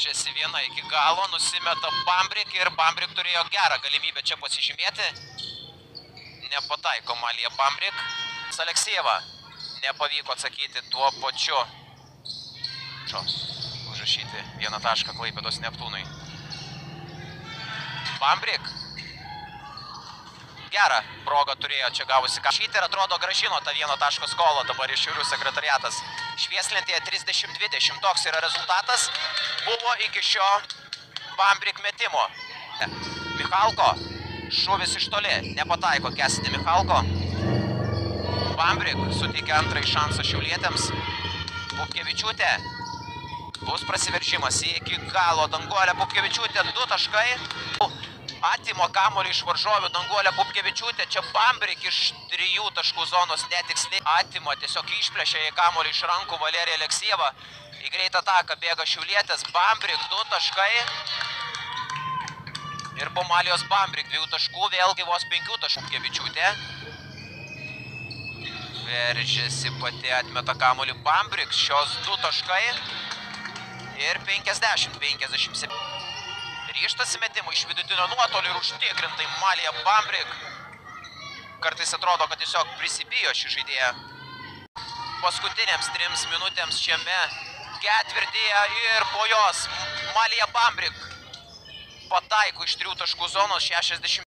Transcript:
Veržėsi viena iki galo, nusimeta Bambrik ir Bambrik turėjo gerą galimybę čia pasižymėti. Nepataiko Malija Bambrik. Aleksejeva nepavyko atsakyti tuo pačiu. Užrašyti vieną tašką Klaipėdos Neptūnui. Bambrik. Gerą progą turėjo čia gavusi kažkyti ir atrodo gražino tą vieno taško skolą dabar iš Šiaulių sekretariatas. Švieslentėje 30-20, toks yra rezultatas. Buvo iki šio Bambrik metimo. Michalko, šuvis iš toli, nepataiko Kęstinė Michalko. Bambrik suteikia antrąjį šansą šiaulietėms. Pupkevičiūtė. Bus prasiveržimas iki galo. Danguolė Pupkevičiūtė, 2 taškai. Atimo kamuolį iš varžovių Danguolė Pupkevičiūtė. Čia Bambrik iš 3 taškų zonos netiksliai. Atimo tiesiog išplėšė į kamuolį iš rankų Valerija Aleksejeva. Į greitą ataką bėga šiaulietės. Bambrik 2 taškai. Ir po Malijos Bambrik 2 taškų. Vėlgi vos 5 taškų Pupkevičiūtė. Veržėsi pati, atmeta kamuolį Bambrik. Šios 2 taškai. Ir 50-57. Ryžtasi metimų iš vidutinio nuotolio ir užtikrintai Malija Bambrik. Kartais atrodo, kad tiesiog prisibijo šį žaidėją. Paskutinėms 3 minutėms šiame ketvirtyje ir po jos Malija Bambrik pataiko iš 3 taškų zonos 60.